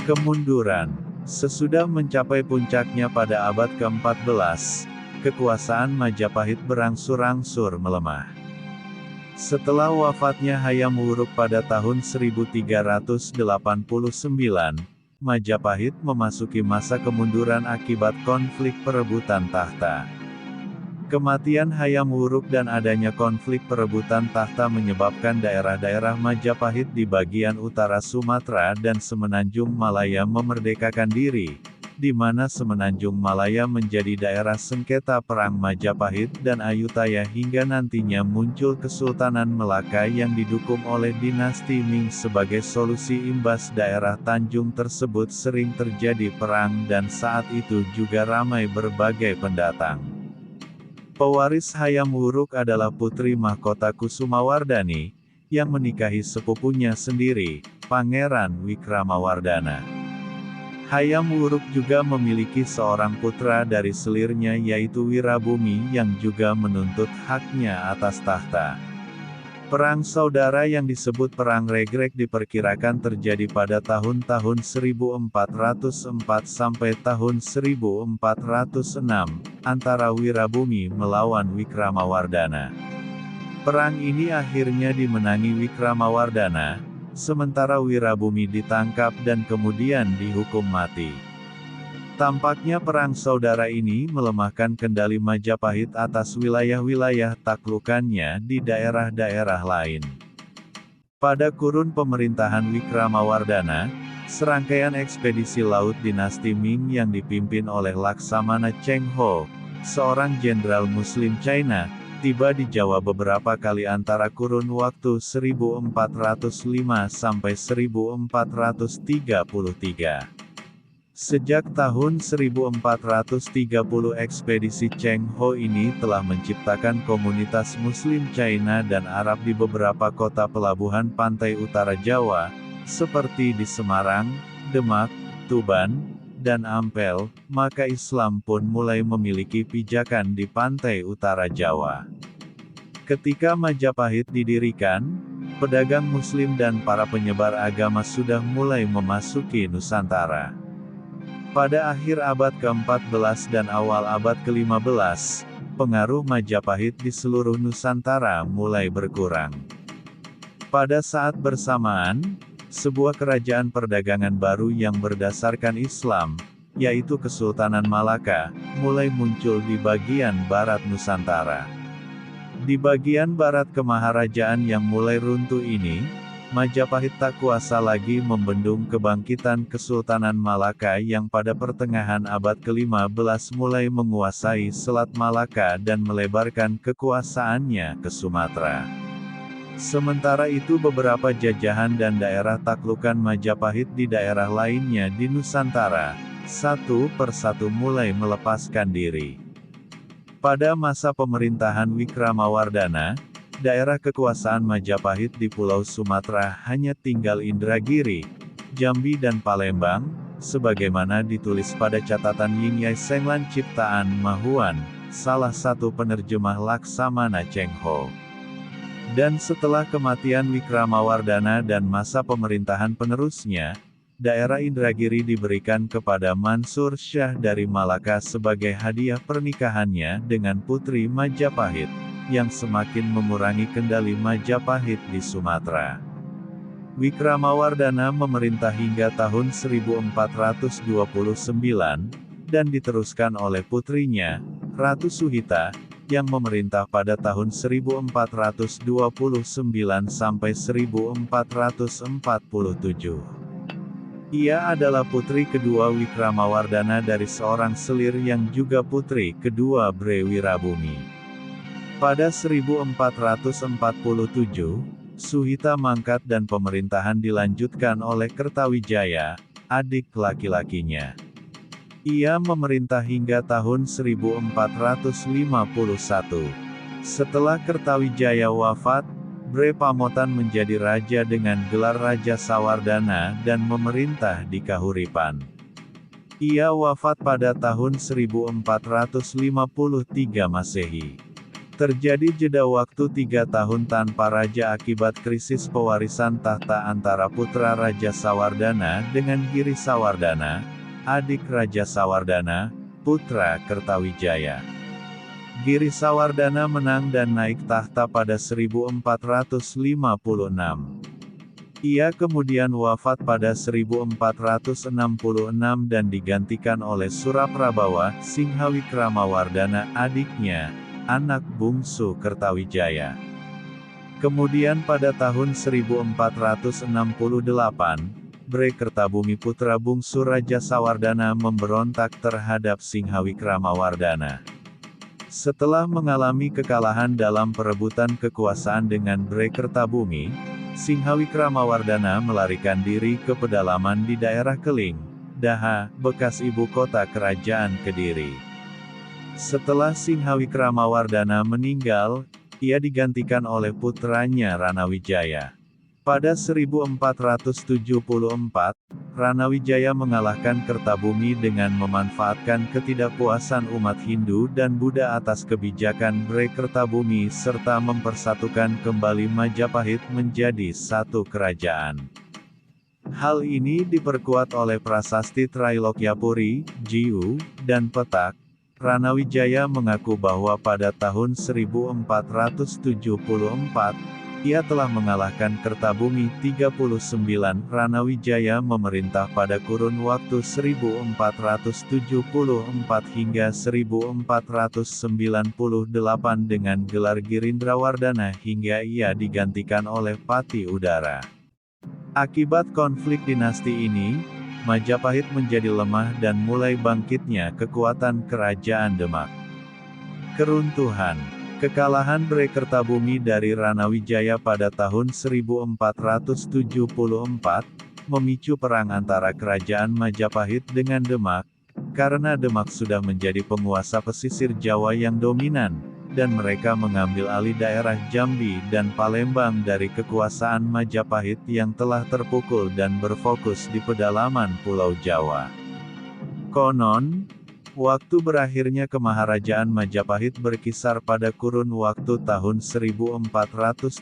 Kemunduran. Sesudah mencapai puncaknya pada abad ke-14, kekuasaan Majapahit berangsur-angsur melemah. Setelah wafatnya Hayam Wuruk pada tahun 1389, Majapahit memasuki masa kemunduran akibat konflik perebutan tahta. Kematian Hayam Wuruk dan adanya konflik perebutan tahta menyebabkan daerah-daerah Majapahit di bagian utara Sumatera dan Semenanjung Malaya memerdekakan diri, di mana Semenanjung Malaya menjadi daerah sengketa perang Majapahit dan Ayutthaya hingga nantinya muncul Kesultanan Melaka yang didukung oleh dinasti Ming. Sebagai solusi imbas daerah Tanjung tersebut sering terjadi perang dan saat itu juga ramai berbagai pendatang. Pewaris Hayam Wuruk adalah putri mahkota Kusumawardhani, yang menikahi sepupunya sendiri, Pangeran Wikramawardhana. Hayam Wuruk juga memiliki seorang putra dari selirnya yaitu Wirabumi yang juga menuntut haknya atas tahta. Perang saudara yang disebut Perang Regrek diperkirakan terjadi pada tahun-tahun 1404 sampai tahun 1406, antara Wirabumi melawan Wikramawardhana. Perang ini akhirnya dimenangi Wikramawardhana, sementara Wirabumi ditangkap dan kemudian dihukum mati. Tampaknya perang saudara ini melemahkan kendali Majapahit atas wilayah-wilayah taklukannya di daerah-daerah lain. Pada kurun pemerintahan Wikramawardhana, serangkaian ekspedisi laut dinasti Ming yang dipimpin oleh Laksamana Cheng Ho, seorang jenderal Muslim China, tiba di Jawa beberapa kali antara kurun waktu 1405 sampai 1433. Sejak tahun 1430 ekspedisi Cheng Ho ini telah menciptakan komunitas Muslim China dan Arab di beberapa kota pelabuhan pantai utara Jawa, seperti di Semarang, Demak, Tuban, dan Ampel, maka Islam pun mulai memiliki pijakan di pantai utara Jawa. Ketika Majapahit didirikan, pedagang Muslim dan para penyebar agama sudah mulai memasuki Nusantara. Pada akhir abad ke-14 dan awal abad ke-15, pengaruh Majapahit di seluruh Nusantara mulai berkurang. Pada saat bersamaan, sebuah kerajaan perdagangan baru yang berdasarkan Islam, yaitu Kesultanan Malaka, mulai muncul di bagian barat Nusantara. Di bagian barat kemaharajaan yang mulai runtuh ini, Majapahit tak kuasa lagi membendung kebangkitan Kesultanan Malaka yang pada pertengahan abad ke-15 mulai menguasai Selat Malaka dan melebarkan kekuasaannya ke Sumatera. Sementara itu beberapa jajahan dan daerah taklukan Majapahit di daerah lainnya di Nusantara, satu persatu mulai melepaskan diri. Pada masa pemerintahan Wikramawardhana, daerah kekuasaan Majapahit di Pulau Sumatera hanya tinggal Indragiri, Jambi dan Palembang, sebagaimana ditulis pada catatan Yingyai Senglan ciptaan Mahuan, salah satu penerjemah Laksamana Cheng Ho. Dan setelah kematian Wikramawardhana dan masa pemerintahan penerusnya, daerah Indragiri diberikan kepada Mansur Shah dari Malaka sebagai hadiah pernikahannya dengan putri Majapahit, yang semakin mengurangi kendali Majapahit di Sumatera. Wikramawardhana memerintah hingga tahun 1429, dan diteruskan oleh putrinya, Ratu Suhita, yang memerintah pada tahun 1429 sampai 1447. Ia adalah putri kedua Wikramawardhana dari seorang selir yang juga putri kedua Bre Wirabumi. Pada 1447, Suhita mangkat dan pemerintahan dilanjutkan oleh Kertawijaya, adik laki-lakinya. Ia memerintah hingga tahun 1451. Setelah Kertawijaya wafat, Bre Pamotan menjadi raja dengan gelar Raja Sawardhana dan memerintah di Kahuripan. Ia wafat pada tahun 1453 Masehi. Terjadi jeda waktu 3 tahun tanpa raja akibat krisis pewarisan tahta antara putra Raja Sawardana dengan Giri Sawardana, adik Raja Sawardana, putra Kertawijaya. Giri Sawardana menang dan naik tahta pada 1456. Ia kemudian wafat pada 1466 dan digantikan oleh Suraprabawa, Singhawikrama-wardana, adiknya, anak bungsu Kertawijaya. Kemudian pada tahun 1468, Bre Kertabumi putra bungsu Raja Sawardana memberontak terhadap Singhawikrama-wardana. Setelah mengalami kekalahan dalam perebutan kekuasaan dengan Bre Kertabumi, Singhawikrama-wardana melarikan diri ke pedalaman di daerah Keling, Daha, bekas ibu kota kerajaan Kediri. Setelah Singhawikrama-wardana meninggal, ia digantikan oleh putranya Ranawijaya. Pada 1474, Ranawijaya mengalahkan Kertabumi dengan memanfaatkan ketidakpuasan umat Hindu dan Buddha atas kebijakan Bre Kertabumi serta mempersatukan kembali Majapahit menjadi satu kerajaan. Hal ini diperkuat oleh prasasti Trailokyapuri, Jiu, dan Petak. Ranawijaya mengaku bahwa pada tahun 1474, ia telah mengalahkan Kertabumi 39. Ranawijaya memerintah pada kurun waktu 1474 hingga 1498 dengan gelar Girindrawardana hingga ia digantikan oleh Pati Udara. Akibat konflik dinasti ini, Majapahit menjadi lemah dan mulai bangkitnya kekuatan Kerajaan Demak. Keruntuhan. Kekalahan Bre Kertabumi dari Ranawijaya pada tahun 1474, memicu perang antara Kerajaan Majapahit dengan Demak, karena Demak sudah menjadi penguasa pesisir Jawa yang dominan, dan mereka mengambil alih daerah Jambi dan Palembang dari kekuasaan Majapahit yang telah terpukul dan berfokus di pedalaman Pulau Jawa. Konon, waktu berakhirnya kemaharajaan Majapahit berkisar pada kurun waktu tahun 1478,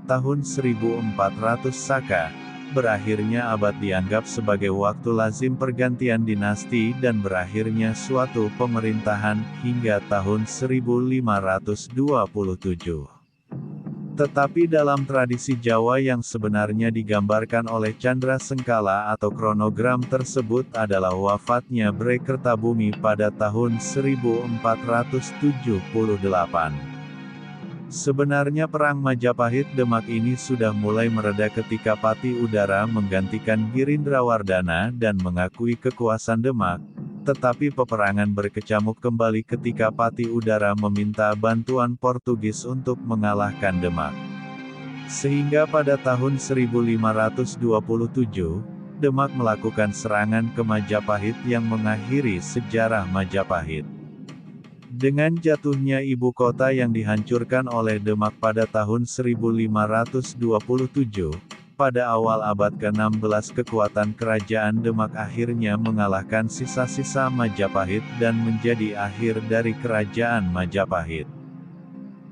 tahun 1400 Saka. Berakhirnya abad dianggap sebagai waktu lazim pergantian dinasti dan berakhirnya suatu pemerintahan hingga tahun 1527. Tetapi dalam tradisi Jawa yang sebenarnya digambarkan oleh Candra Sengkala atau kronogram tersebut adalah wafatnya Bre Kertabumi pada tahun 1478. Sebenarnya perang Majapahit-Demak ini sudah mulai mereda ketika Pati Udara menggantikan Girindrawardana dan mengakui kekuasaan Demak, tetapi peperangan berkecamuk kembali ketika Pati Udara meminta bantuan Portugis untuk mengalahkan Demak. Sehingga pada tahun 1527, Demak melakukan serangan ke Majapahit yang mengakhiri sejarah Majapahit. Dengan jatuhnya ibu kota yang dihancurkan oleh Demak pada tahun 1527, pada awal abad ke-16 kekuatan kerajaan Demak akhirnya mengalahkan sisa-sisa Majapahit dan menjadi akhir dari kerajaan Majapahit.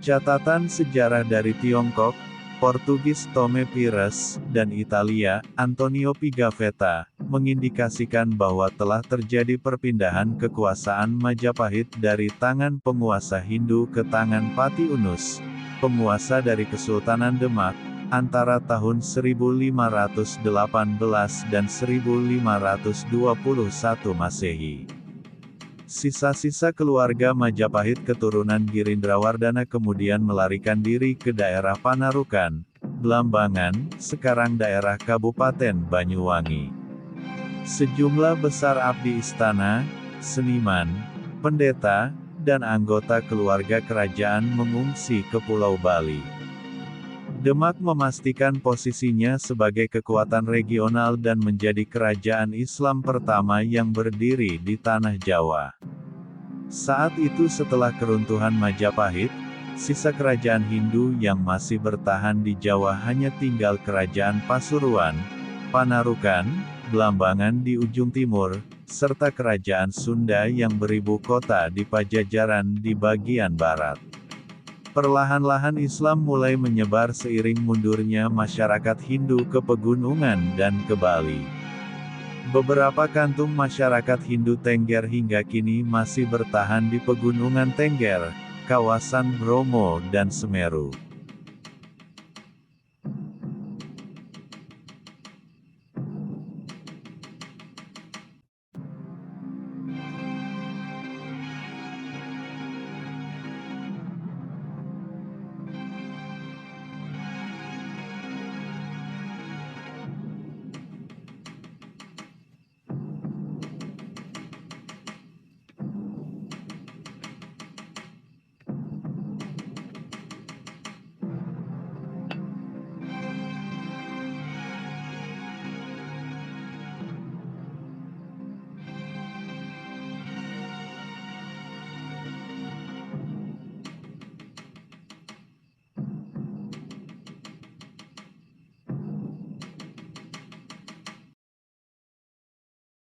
Catatan sejarah dari Tiongkok, Portugis Tome Pires, dan Italia, Antonio Pigafetta, mengindikasikan bahwa telah terjadi perpindahan kekuasaan Majapahit dari tangan penguasa Hindu ke tangan Pati Unus, penguasa dari Kesultanan Demak, antara tahun 1518 dan 1521 Masehi. Sisa-sisa keluarga Majapahit keturunan Girindrawardana kemudian melarikan diri ke daerah Panarukan, Blambangan, sekarang daerah Kabupaten Banyuwangi. Sejumlah besar abdi istana, seniman, pendeta, dan anggota keluarga kerajaan mengungsi ke Pulau Bali. Demak memastikan posisinya sebagai kekuatan regional dan menjadi kerajaan Islam pertama yang berdiri di tanah Jawa. Saat itu setelah keruntuhan Majapahit, sisa kerajaan Hindu yang masih bertahan di Jawa hanya tinggal kerajaan Pasuruan, Panarukan, Blambangan di ujung timur, serta kerajaan Sunda yang beribu kota di Pajajaran di bagian barat. Perlahan-lahan Islam mulai menyebar seiring mundurnya masyarakat Hindu ke pegunungan dan ke Bali. Beberapa kantung masyarakat Hindu Tengger hingga kini masih bertahan di pegunungan Tengger, kawasan Bromo dan Semeru.